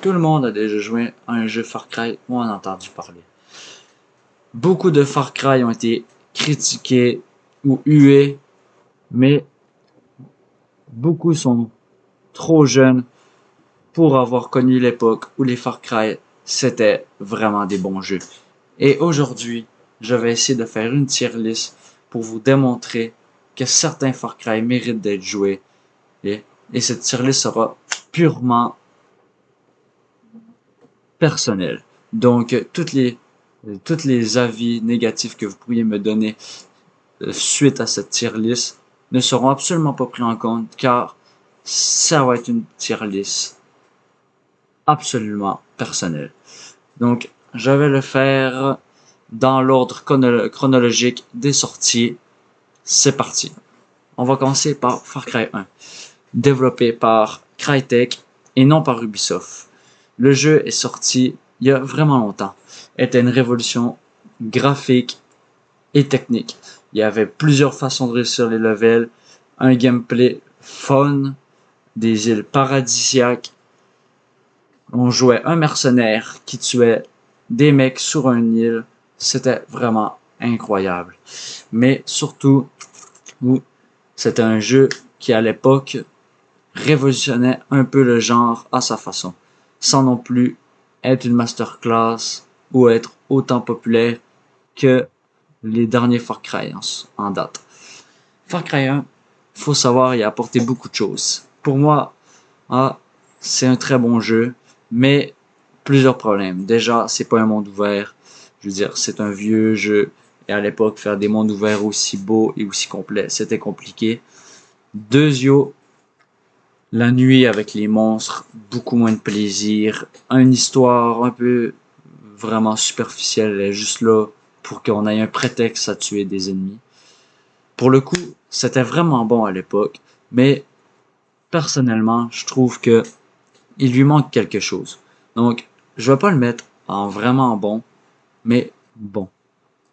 Tout le monde a déjà joué à un jeu Far Cry ou en a entendu parler. Beaucoup de Far Cry ont été critiqués ou hués, mais beaucoup sont trop jeunes pour avoir connu l'époque où les Far Cry c'était vraiment des bons jeux. Et aujourd'hui, je vais essayer de faire une tier list pour vous démontrer que certains Far Cry méritent d'être joués. Et cette tier list sera purement personnelle. Donc, toutes les avis négatifs que vous pourriez me donner suite à cette tier list ne seront absolument pas pris en compte car ça va être une tier list absolument personnelle. Donc, je vais le faire dans l'ordre chronologique des sorties. C'est parti. On va commencer par Far Cry 1, développé par Crytek et non par Ubisoft. Le jeu est sorti il y a vraiment longtemps. Était une révolution graphique et technique. Il y avait plusieurs façons de réussir les levels, un gameplay fun, des îles paradisiaques. On jouait un mercenaire qui tuait des mecs sur une île. C'était vraiment incroyable. Mais surtout, c'était un jeu qui à l'époque révolutionnait un peu le genre à sa façon, sans non plus être une masterclass ou être autant populaire que les derniers Far Cry en date. Far Cry 1, faut savoir, il a apporté beaucoup de choses. Pour moi, c'est un très bon jeu, mais plusieurs problèmes. Déjà, c'est pas un monde ouvert. Je veux dire, c'est un vieux jeu. Et à l'époque, faire des mondes ouverts aussi beaux et aussi complets, c'était compliqué. Deuxièmement, la nuit avec les monstres, beaucoup moins de plaisir. Une histoire un peu vraiment superficielle, elle est juste là pour qu'on ait un prétexte à tuer des ennemis. Pour le coup, c'était vraiment bon à l'époque, mais personnellement, je trouve que il lui manque quelque chose. Donc, je vais pas le mettre en vraiment bon, mais bon.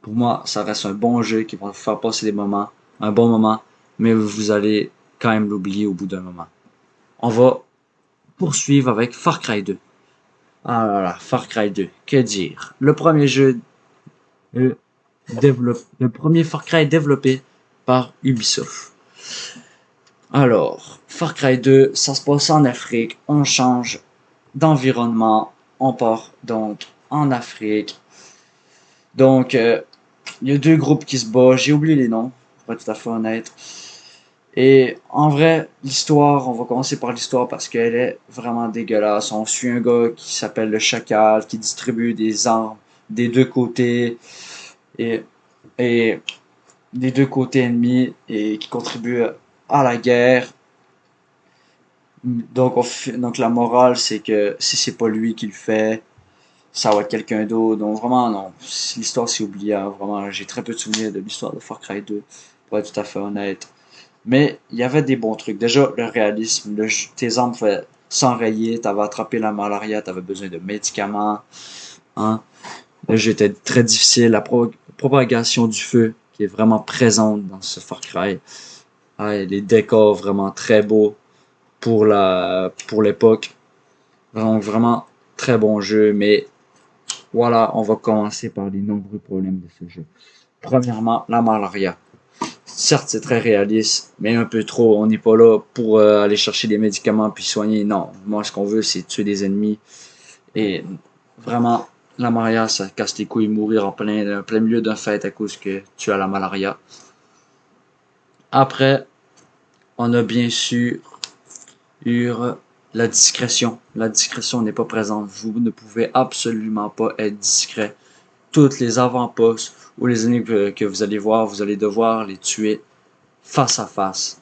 Pour moi, ça reste un bon jeu qui va vous faire passer des moments, un bon moment, mais vous allez quand même l'oublier au bout d'un moment. On va poursuivre avec Far Cry 2. Ah là là, Far Cry 2, que dire? Euh, le premier Far Cry développé par Ubisoft. Alors, Far Cry 2, ça se passe en Afrique, on change d'environnement, on part donc en Afrique. Donc, il y a deux groupes qui se battent, j'ai oublié les noms, pour être tout à fait honnête. Et en vrai, l'histoire, on va commencer par l'histoire parce qu'elle est vraiment dégueulasse. On suit un gars qui s'appelle le Chacal, qui distribue des armes des deux côtés et, et des deux côtés ennemis et qui contribue à la guerre. Donc la morale, c'est que si c'est pas lui qui le fait, ça va être quelqu'un d'autre. Donc vraiment, non. L'histoire, c'est oubliable. Vraiment, j'ai très peu de souvenirs de l'histoire de Far Cry 2, pour être tout à fait honnête. Mais il y avait des bons trucs. Déjà, le réalisme. Tes armes pouvaient s'enrayer, t'avais attrapé la malaria, t'avais besoin de médicaments. Hein. Le jeu était très difficile. La propagation du feu, qui est vraiment présente dans ce Far Cry. Ouais, les décors vraiment très beaux pour l'époque. Donc vraiment très bon jeu, mais voilà, on va commencer par les nombreux problèmes de ce jeu. Premièrement, la malaria. Certes, c'est très réaliste, mais un peu trop. On n'est pas là pour aller chercher des médicaments puis soigner. Non, moi, ce qu'on veut, c'est tuer des ennemis. Et vraiment, la malaria, ça casse les couilles, mourir en plein milieu d'un fête à cause que tu as la malaria. Après, on a bien sûr eu la discrétion. La discrétion n'est pas présente. Vous ne pouvez absolument pas être discret. Toutes les avant-postes ou les ennemis que vous allez voir, vous allez devoir les tuer face à face.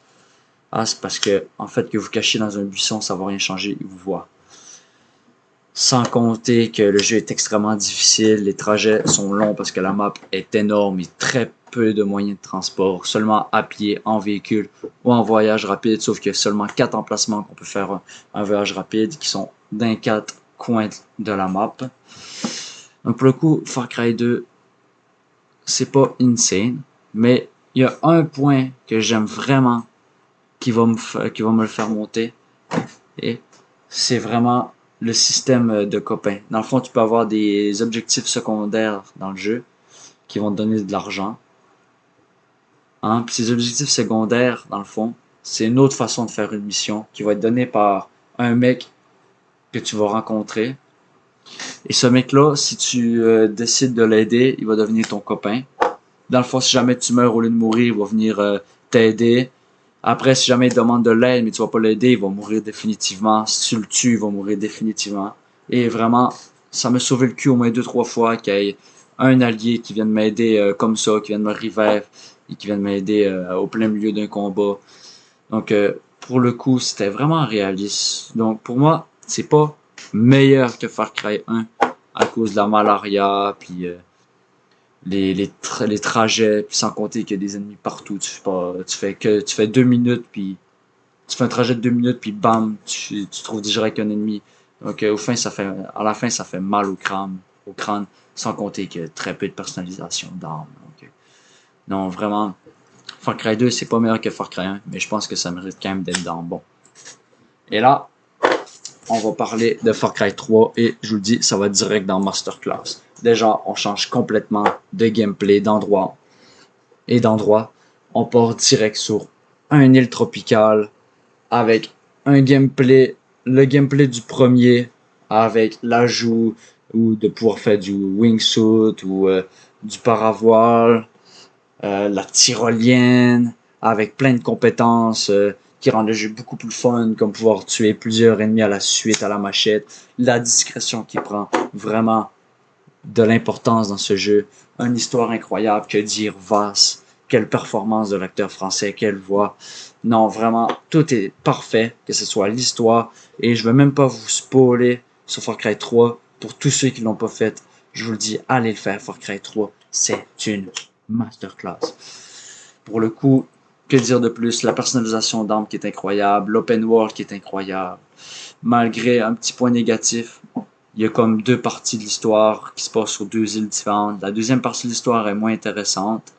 Ah, c'est parce que, en fait, que vous cachez dans un buisson, ça va rien changer, ils vous voient. Sans compter que le jeu est extrêmement difficile, les trajets sont longs parce que la map est énorme et très peu de moyens de transport, seulement à pied, en véhicule ou en voyage rapide, sauf qu'il y a seulement 4 emplacements qu'on peut faire un voyage rapide qui sont dans 4 coins de la map. Donc pour le coup, Far Cry 2, c'est pas insane, mais il y a un point que j'aime vraiment qui va me le faire monter, et c'est vraiment le système de copains. Dans le fond, tu peux avoir des objectifs secondaires dans le jeu qui vont te donner de l'argent. Hein? Puis ces objectifs secondaires, dans le fond, c'est une autre façon de faire une mission qui va être donnée par un mec que tu vas rencontrer. Et ce mec-là, si tu décides de l'aider, il va devenir ton copain. Dans le fond, si jamais tu meurs au lieu de mourir, il va venir t'aider. Après, si jamais il demande de l'aide, mais tu vas pas l'aider, il va mourir définitivement. Si tu le tues, il va mourir définitivement. Et vraiment, ça m'a sauvé le cul au moins 2, 3 fois qu'il y ait un allié qui vienne m'aider comme ça, qui vienne me revive et qui vienne m'aider au plein milieu d'un combat. Donc, pour le coup, c'était vraiment réaliste. Donc, pour moi, c'est pas meilleur que Far Cry 1 à cause de la malaria, puis les trajets, puis sans compter qu'il y a des ennemis partout. Tu fais 2 minutes, puis tu fais un trajet de 2 minutes, puis bam, tu trouves direct un ennemi. Donc, à la fin, ça fait mal au crâne, sans compter qu'il y a très peu de personnalisation d'armes. Donc, non, vraiment, Far Cry 2, c'est pas meilleur que Far Cry 1, mais je pense que ça mérite quand même d'être dans le bon. Et là, on va parler de Far Cry 3 et je vous le dis, ça va direct dans Masterclass. Déjà, on change complètement de gameplay, d'endroit. On part direct sur un île tropicale avec le gameplay du premier avec l'ajout ou de pouvoir faire du wingsuit ou du paravoile, la tyrolienne avec plein de compétences qui rendent le jeu beaucoup plus fun, comme pouvoir tuer plusieurs ennemis à la suite à la machette, la discrétion qui prend vraiment de l'importance dans ce jeu, une histoire incroyable, que dire Vass, quelle performance de l'acteur français, quelle voix. Non, vraiment, tout est parfait, que ce soit l'histoire, et je veux même pas vous spoiler sur Far Cry 3, pour tous ceux qui l'ont pas fait, je vous le dis, allez le faire, Far Cry 3, c'est une masterclass. Pour le coup, que dire de plus? La personnalisation d'armes qui est incroyable, l'open world qui est incroyable, malgré un petit point négatif, il y a comme 2 parties de l'histoire qui se passent sur 2 îles différentes. La deuxième partie de l'histoire est moins intéressante,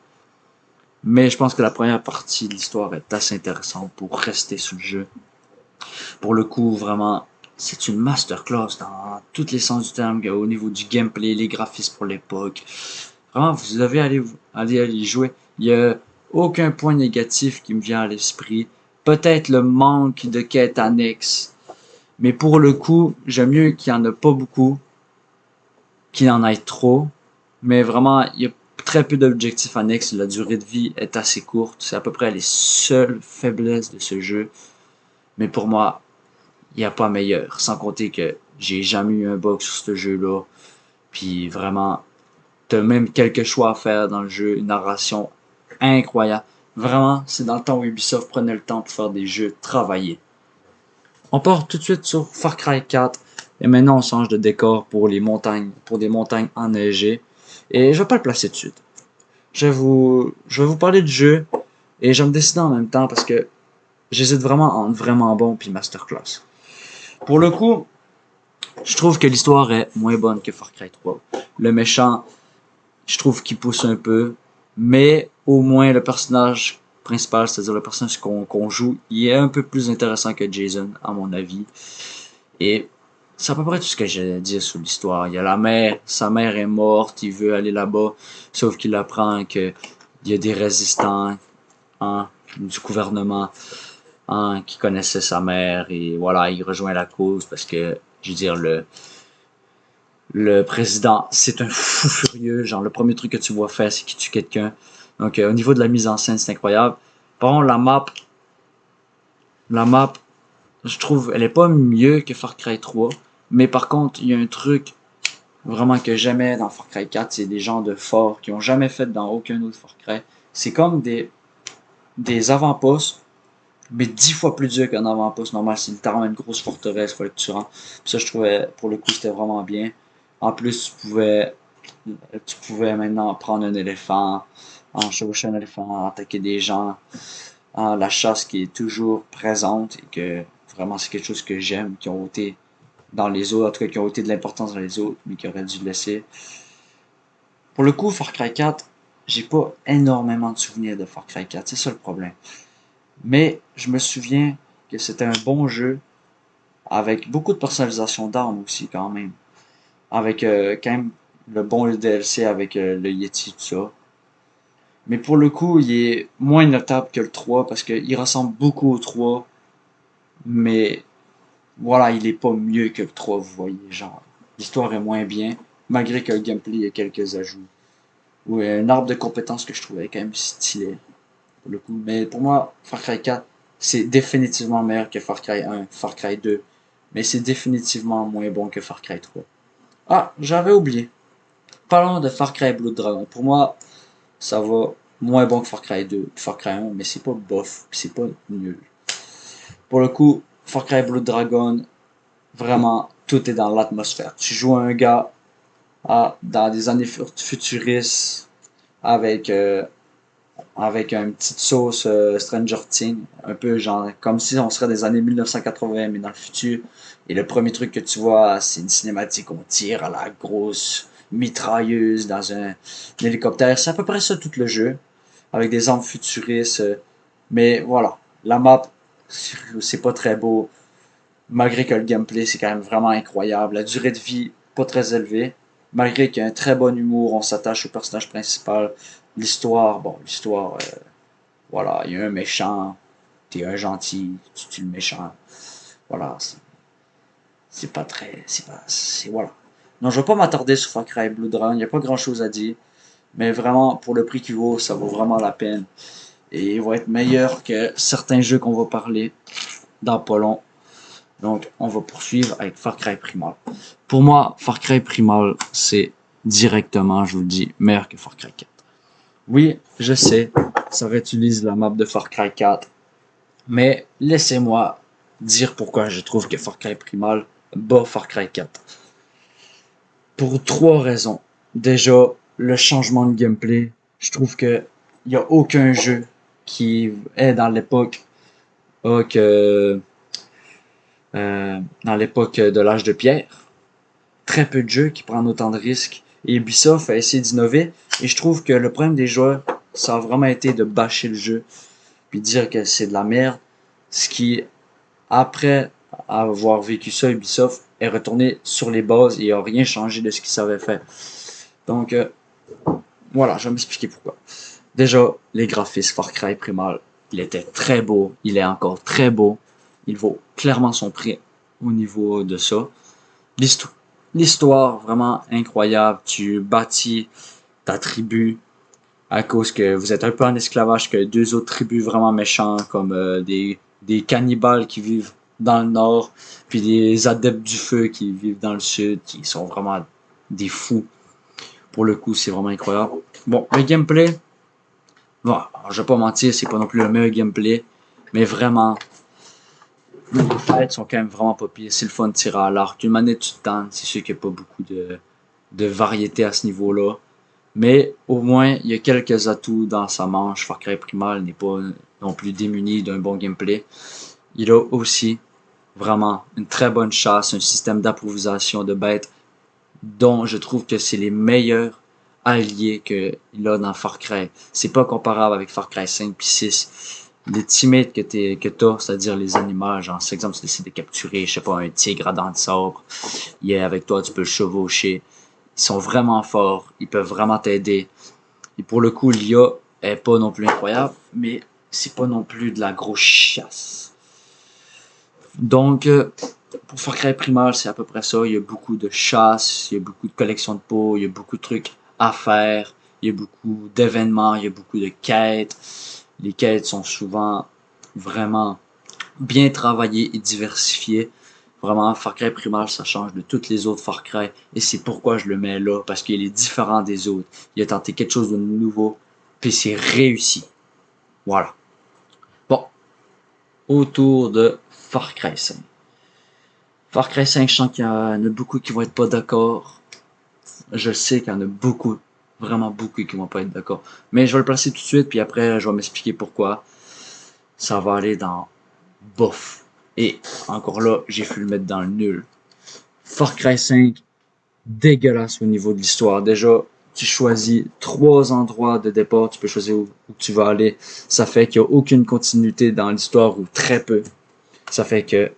mais je pense que la première partie de l'histoire est assez intéressante pour rester sur le jeu. Pour le coup, vraiment, c'est une masterclass dans tous les sens du terme, au niveau du gameplay, les graphismes pour l'époque. Vraiment, vous devez aller y jouer. Il y a aucun point négatif qui me vient à l'esprit. Peut-être le manque de quêtes annexes. Mais pour le coup, j'aime mieux qu'il n'y en a pas beaucoup, qu'il en ait trop. Mais vraiment, il y a très peu d'objectifs annexes. La durée de vie est assez courte. C'est à peu près les seules faiblesses de ce jeu. Mais pour moi, il n'y a pas meilleur. Sans compter que j'ai jamais eu un bug sur ce jeu-là. Puis vraiment, t'as même quelques choix à faire dans le jeu. Une narration incroyable. Vraiment, c'est dans le temps où Ubisoft prenait le temps pour faire des jeux travaillés. On part tout de suite sur Far Cry 4 et maintenant on change de décor pour des montagnes enneigées. Et je vais pas le placer tout de suite. Je vais vous parler du jeu et je vais me décider en même temps parce que j'hésite vraiment entre vraiment bon puis Masterclass. Pour le coup, je trouve que l'histoire est moins bonne que Far Cry 3. Le méchant, je trouve qu'il pousse un peu, mais au moins le personnage principal, c'est-à-dire le personnage qu'on joue, il est un peu plus intéressant que Jason, à mon avis. Et c'est à peu près tout ce que j'ai à dire sur l'histoire. Il y a la mère, sa mère est morte, il veut aller là-bas, sauf qu'il apprend que il y a des résistants du gouvernement qui connaissaient sa mère, et voilà, il rejoint la cause parce que, je veux dire, le président, c'est un fou furieux. Genre, le premier truc que tu vois faire, c'est qu'il tue quelqu'un. Donc, au niveau de la mise en scène, c'est incroyable. Par contre, la map, je trouve, elle est pas mieux que Far Cry 3. Mais par contre, il y a un truc vraiment que j'aimais dans Far Cry 4, c'est des gens de fort qui ont jamais fait dans aucun autre Far Cry. C'est comme des avant-postes, mais 10 fois plus dur qu'un avant-poste normal. C'est littéralement une grosse forteresse, fallait que tu rentres. Puis ça, je trouvais, pour le coup, c'était vraiment bien. En plus, tu pouvais maintenant prendre un éléphant, chevaucher un éléphant, attaquer des gens. La chasse qui est toujours présente et que vraiment c'est quelque chose que j'aime, qui ont été dans les autres, en tout cas qui ont été de l'importance dans les autres, mais qui auraient dû le laisser. Pour le coup, Far Cry 4, j'ai pas énormément de souvenirs de Far Cry 4, c'est ça le problème. Mais je me souviens que c'était un bon jeu avec beaucoup de personnalisation d'armes aussi quand même. Avec quand même le bon DLC avec le Yeti, tout ça. Mais pour le coup, il est moins notable que le 3 parce qu'il ressemble beaucoup au 3, mais voilà, il est pas mieux que le 3, vous voyez, genre. L'histoire est moins bien, malgré que le gameplay a quelques ajouts. Ou un arbre de compétences que je trouvais quand même stylé, pour le coup. Mais pour moi, Far Cry 4, c'est définitivement meilleur que Far Cry 1, Far Cry 2. Mais c'est définitivement moins bon que Far Cry 3. Ah, j'avais oublié. Parlons de Far Cry Blood Dragon. Pour moi, ça va moins bon que Far Cry 2, Far Cry 1, mais c'est pas bof, c'est pas nul. Pour le coup, Far Cry Blood Dragon, vraiment, tout est dans l'atmosphère. Tu joues un gars dans des années futuristes avec avec une petite sauce Stranger Things, un peu genre comme si on serait des années 1980 mais dans le futur. Et le premier truc que tu vois, c'est une cinématique, on tire à la grosse mitrailleuse dans un hélicoptère. C'est à peu près ça tout le jeu, avec des armes futuristes. Mais voilà, la map, c'est pas très beau, malgré que le gameplay, c'est quand même vraiment incroyable. La durée de vie, pas très élevée. Malgré qu'il y a un très bon humour, on s'attache au personnage principal. L'histoire, bon, l'histoire, voilà, il y a un méchant, t'es un gentil, tu tues le méchant. Voilà, c'est pas très, c'est pas, c'est, voilà. Non, je vais pas m'attarder sur Far Cry Blood Dragon, il y a pas grand chose à dire. Mais vraiment, pour le prix qu'il vaut, ça vaut vraiment la peine. Et il va être meilleur que certains jeux qu'on va parler dans pas long. Donc, on va poursuivre avec Far Cry Primal. Pour moi, Far Cry Primal, c'est directement, je vous le dis, meilleur que Far Cry 4. Oui, je sais, ça réutilise la map de Far Cry 4, mais laissez-moi dire pourquoi je trouve que Far Cry Primal bat Far Cry 4. Pour trois raisons. Déjà, le changement de gameplay. Je trouve que il y a aucun jeu qui est dans l'époque que dans l'époque de l'âge de pierre. Très peu de jeux qui prennent autant de risques. Et Ubisoft a essayé d'innover. Et je trouve que le problème des joueurs, ça a vraiment été de bâcher le jeu puis dire que c'est de la merde. Ce qui, après avoir vécu ça, Ubisoft est retourné sur les bases et a rien changé de ce qu'il savait faire. Donc, voilà, je vais m'expliquer pourquoi. Déjà, les graphismes Far Cry Primal, il était très beau, il est encore très beau, il vaut clairement son prix au niveau de ça. L'histoire, vraiment incroyable, tu bâtis ta tribu à cause que vous êtes un peu en esclavage que deux autres tribus vraiment méchants comme des cannibales qui vivent dans le nord, puis des adeptes du feu qui vivent dans le sud, qui sont vraiment des fous. Pour le coup, c'est vraiment incroyable. Bon, le gameplay, bon, alors, je vais pas mentir, c'est pas non plus le meilleur gameplay, mais vraiment, les fights sont quand même vraiment pas pires. C'est le fun de tirer à l'arc. Une manette, tu te tentes, c'est sûr qu'il n'y a pas beaucoup de variété à ce niveau-là. Mais au moins, il y a quelques atouts dans sa manche. Far Cry Primal n'est pas non plus démuni d'un bon gameplay. Il a aussi vraiment une très bonne chasse, un système d'improvisation de bêtes dont je trouve que c'est les meilleurs alliés qu'il a dans Far Cry. C'est pas comparable avec Far Cry 5 puis 6. Les teammates que t'as, c'est-à-dire les animaux, genre, par exemple, tu décides de capturer, je sais pas, un tigre à dents de sabre, il est avec toi, tu peux le chevaucher. Ils sont vraiment forts, ils peuvent vraiment t'aider. Et pour le coup, l'IA est pas non plus incroyable, mais c'est pas non plus de la grosse chasse. Donc, pour Far Cry Primal, c'est à peu près ça. Il y a beaucoup de chasse, il y a beaucoup de collections de peaux, il y a beaucoup de trucs à faire, il y a beaucoup d'événements, il y a beaucoup de quêtes. Les quêtes sont souvent vraiment bien travaillées et diversifiées. Vraiment, Far Cry Primal, ça change de toutes les autres Far Cry. Et c'est pourquoi je le mets là, parce qu'il est différent des autres. Il a tenté quelque chose de nouveau, puis c'est réussi. Voilà. Bon, autour de Far Cry 5. Far Cry 5, je sens qu'il y en a beaucoup qui vont être pas d'accord. Je sais qu'il y en a beaucoup, vraiment beaucoup qui vont pas être d'accord. Mais je vais le placer tout de suite, puis après, je vais m'expliquer pourquoi. Ça va aller dans bof. Et encore là, j'ai pu le mettre dans le nul. Far Cry 5, dégueulasse au niveau de l'histoire. Déjà, tu choisis 3 endroits de départ, tu peux choisir où tu vas aller. Ça fait qu'il n'y a aucune continuité dans l'histoire ou très peu. Ça fait que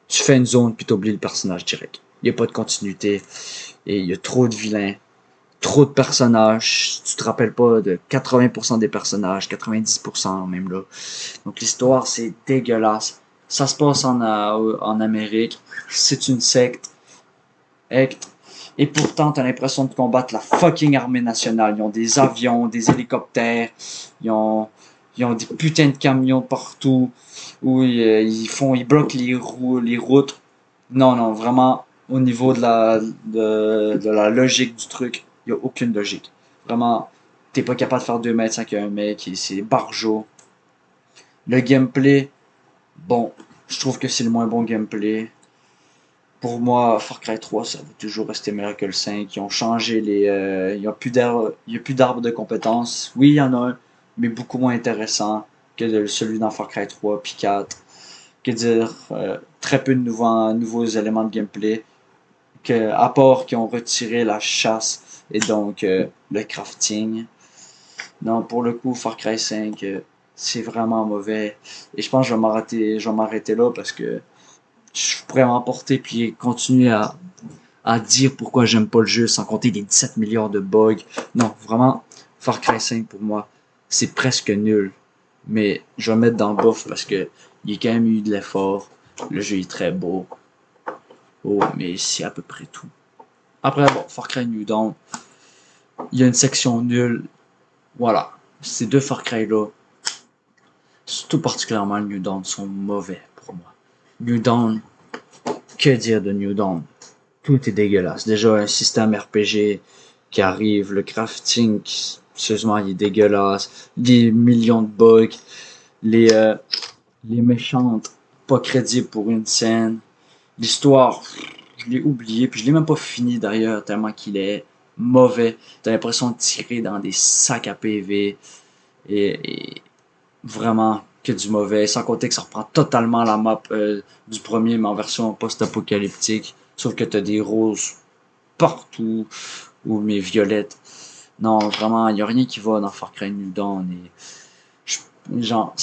tu fais une zone puis t'oublies le personnage direct. Il n'y a pas de continuité et il y a trop de vilains, trop de personnages. Tu te rappelles pas de 80% des personnages, 90% même là. Donc l'histoire c'est dégueulasse. Ça se passe en Amérique. C'est une secte. Et pourtant, t'as l'impression de combattre la fucking armée nationale. Ils ont des avions, des hélicoptères, ils ont, ils ont des putains de camions partout, où ils bloquent les routes. Non, non, vraiment, au niveau de la logique du truc, il y a aucune logique. Vraiment, t'es pas capable de faire 2 mètres avec un mec, et c'est barjo. Le gameplay, bon, je trouve que c'est le moins bon gameplay. Pour moi, Far Cry 3, ça va toujours rester meilleur que le 5. Ils ont changé il y a plus d'arbres de compétences. Oui, il y en a un, mais beaucoup moins intéressant que celui dans Far Cry 3 puis 4. Que dire, très peu de nouveaux éléments de gameplay. À part qu'ils ont retiré la chasse et donc le crafting. Non, pour le coup, Far Cry 5, c'est vraiment mauvais. Et je pense que je vais m'arrêter là parce que je pourrais m'emporter puis continuer à dire pourquoi j'aime pas le jeu sans compter les 17 milliards de bugs. Non, vraiment, Far Cry 5 pour moi, c'est presque nul. Mais je vais mettre dans le bof parce que il y a quand même eu de l'effort. Le jeu est très beau. Oh, mais c'est à peu près tout. Après, bon, Far Cry New Dawn, il y a une section nulle. Voilà. Ces deux Far Cry là, tout particulièrement le New Dawn, sont mauvais pour moi. New Dawn, que dire de New Dawn? Tout est dégueulasse. Déjà, un système RPG qui arrive, le crafting, sérieusement, il est dégueulasse. Des millions de bugs. Les, euh, les méchantes, pas crédibles pour une scène. L'histoire, je l'ai oublié, puis je l'ai même pas fini d'ailleurs, tellement qu'il est mauvais. T'as l'impression de tirer dans des sacs à PV. Et vraiment que du mauvais. Sans compter que ça reprend totalement la map du premier, mais en version post-apocalyptique. Sauf que t'as des roses partout, ou mes violettes. Non, vraiment, il y a rien qui va dans Far Cry New Dawn. Et genre,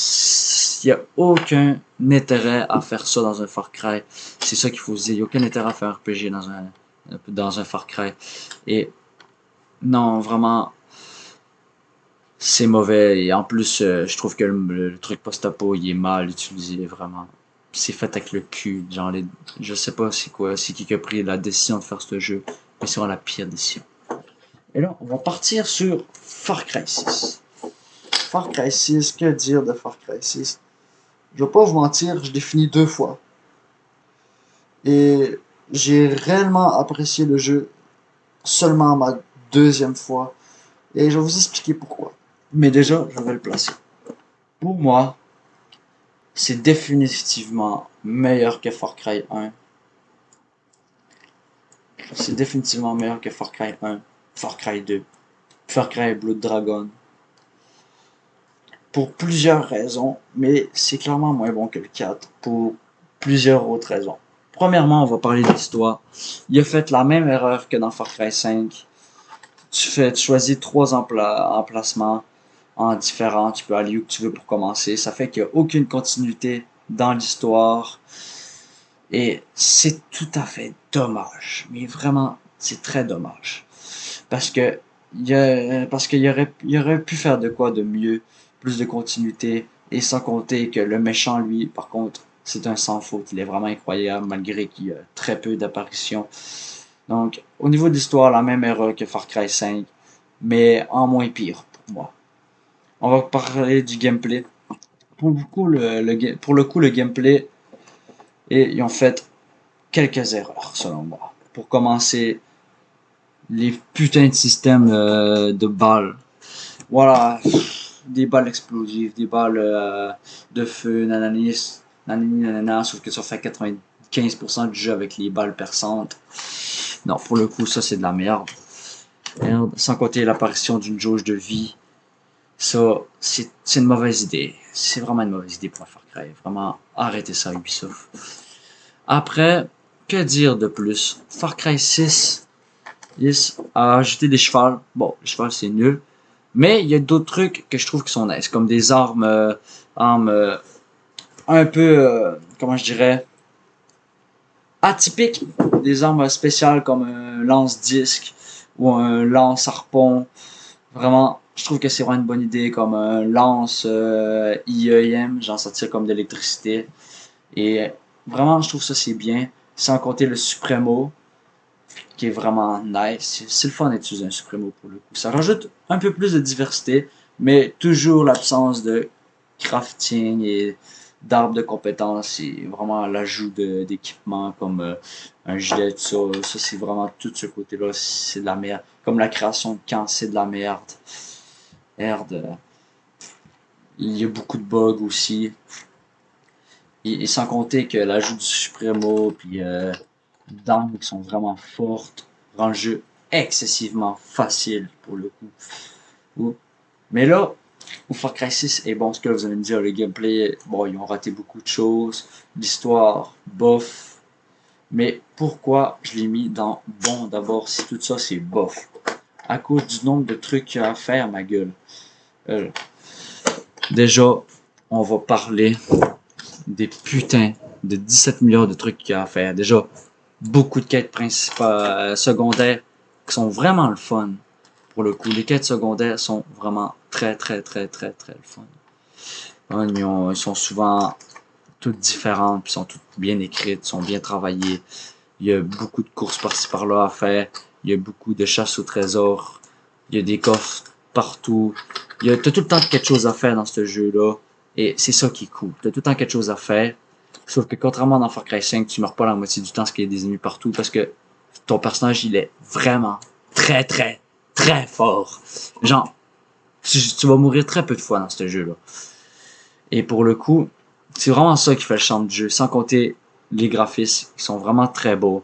il y a aucun intérêt à faire ça dans un Far Cry. C'est ça qu'il faut se dire. Il y a aucun intérêt à faire un RPG dans un Far Cry. Et non, vraiment, c'est mauvais. Et en plus, je trouve que le truc post-apo, il est mal utilisé, vraiment. C'est fait avec le cul. Genre, je sais pas c'est quoi, c'est qui a pris la décision de faire ce jeu. Mais c'est vraiment la pire décision. Et là, on va partir sur Far Cry 6. Far Cry 6, que dire de Far Cry 6? Je vais pas vous mentir, je l'ai fini 2 fois. Et j'ai réellement apprécié le jeu seulement ma deuxième fois. Et je vais vous expliquer pourquoi. Mais déjà, je vais le placer. Pour moi, c'est définitivement meilleur que Far Cry 1. C'est définitivement meilleur que Far Cry 1, Far Cry 2, Far Cry Blood Dragon. Pour plusieurs raisons, mais c'est clairement moins bon que le 4 pour plusieurs autres raisons. Premièrement, on va parler de l'histoire. Il a fait la même erreur que dans Far Cry 5. Tu choisis 3 emplacements en différents. Tu peux aller où tu veux pour commencer. Ça fait qu'il n'y a aucune continuité dans l'histoire. Et c'est tout à fait dommage. Mais vraiment, c'est très dommage. Parce que il aurait pu faire de quoi de mieux, plus de continuité, et sans compter que le méchant, lui, par contre, c'est un sans faute. Il est vraiment incroyable, malgré qu'il y a très peu d'apparitions. Donc, au niveau de l'histoire, la même erreur que Far Cry 5, mais en moins pire pour moi. On va parler du gameplay. Pour le coup, le gameplay, et ils ont fait quelques erreurs, selon moi. Pour commencer, les putains de systèmes de balles. Voilà, des balles explosives, des balles de feu, nananis, nanani, nanana, sauf que ça fait 95% du jeu avec les balles perçantes. Non, pour le coup, ça c'est de la merde. Merde. Sans compter l'apparition d'une jauge de vie. Ça, c'est une mauvaise idée. C'est vraiment une mauvaise idée pour Far Cry. Vraiment, arrêtez ça, Ubisoft. Après, que dire de plus? Far Cry 6, yes, a ajouté des chevals. Bon, les chevals c'est nul. Mais il y a d'autres trucs que je trouve qui sont nice, comme des armes un peu, comment je dirais, atypiques, des armes spéciales comme un lance-disque ou un lance-harpon. Vraiment, je trouve que c'est vraiment une bonne idée comme un lance IEM, genre ça tire comme de l'électricité. Et vraiment, je trouve ça c'est bien. Sans compter le Supremo, qui est vraiment nice. C'est le fun d'utiliser un Supremo pour le coup. Ça rajoute un peu plus de diversité, mais toujours l'absence de crafting et d'arbres de compétences et vraiment l'ajout d'équipements comme un gilet, tout ça. Ça, c'est vraiment tout ce côté-là, c'est de la merde. Comme la création de camps, c'est de la merde. Merde. Il y a beaucoup de bugs aussi. Et sans compter que l'ajout du Supremo, puis d'armes qui sont vraiment fortes, rend le jeu excessivement facile pour le coup. Mais là, où Far Cry 6 est bon, ce que vous allez me dire, le gameplay, bon, ils ont raté beaucoup de choses, l'histoire, bof. Mais pourquoi je l'ai mis dans bon d'abord si tout ça c'est bof? À cause du nombre de trucs qu'il y a à faire, ma gueule. Euh, Déjà, on va parler des putains de 17 milliards de trucs qu'il y a à faire. Déjà, beaucoup de quêtes principales, secondaires qui sont vraiment le fun. Pour le coup, les quêtes secondaires sont vraiment très le fun. Ouais, ils sont souvent toutes différentes, puis sont toutes bien écrites, sont bien travaillées. Il y a beaucoup de courses par-ci par-là à faire. Il y a beaucoup de chasse au trésor. Il y a des coffres partout. T'as tout le temps quelque chose à faire dans ce jeu-là. Et c'est ça qui est cool. T'as tout le temps quelque chose à faire. Sauf que contrairement dans Far Cry 5, tu meurs pas la moitié du temps parce qu'il y a des ennemis partout parce que ton personnage, il est vraiment très fort. Genre, tu vas mourir très peu de fois dans ce jeu-là. Et pour le coup, c'est vraiment ça qui fait le charme du jeu, sans compter les graphismes qui sont vraiment très beaux.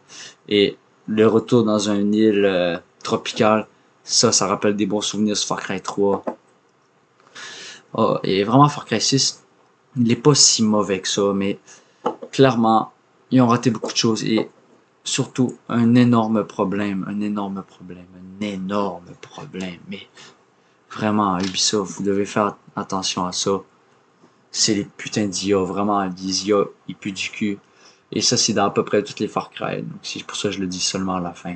Et le retour dans une île tropicale, ça rappelle des bons souvenirs sur Far Cry 3. Oh, et vraiment Far Cry 6, il est pas si mauvais que ça, mais clairement, ils ont raté beaucoup de choses et surtout un énorme problème. Mais vraiment, Ubisoft, vous devez faire attention à ça. C'est les putains d'IA, vraiment, les IA, ils puent du cul. Et ça, c'est dans à peu près toutes les Far Cry. Donc, c'est pour ça que je le dis seulement à la fin.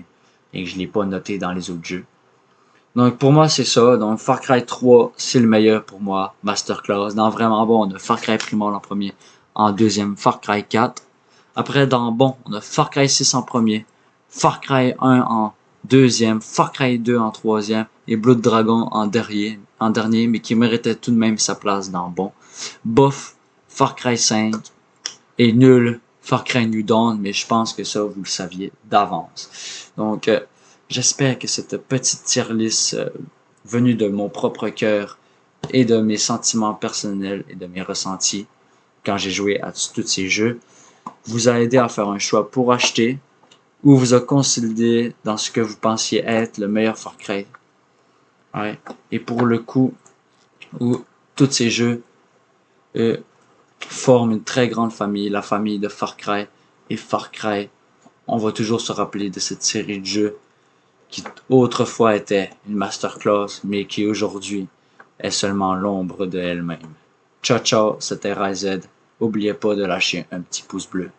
Et que je l'ai pas noté dans les autres jeux. Donc, pour moi, c'est ça. Donc, Far Cry 3, c'est le meilleur pour moi. Masterclass. Dans vraiment bon, on a Far Cry Primal en premier. En deuxième, Far Cry 4. Après, dans bon, on a Far Cry 6 en premier. Far Cry 1 en deuxième. Far Cry 2 en troisième. Et Blood Dragon en dernier, mais qui méritait tout de même sa place dans bon. Bof, Far Cry 5 est nul, Far Cry New Dawn, mais je pense que ça, vous le saviez d'avance. Donc, j'espère que cette petite tier list venue de mon propre cœur et de mes sentiments personnels et de mes ressentis quand j'ai joué à tous ces jeux vous a aidé à faire un choix pour acheter ou vous a consolidé dans ce que vous pensiez être le meilleur Far Cry. Ouais. Et pour le coup, où tous ces jeux forment une très grande famille, la famille de Far Cry. Et Far Cry, on va toujours se rappeler de cette série de jeux qui autrefois était une masterclass, mais qui aujourd'hui est seulement l'ombre de elle-même. Ciao ciao, c'était RZ. N'oubliez pas de lâcher un petit pouce bleu.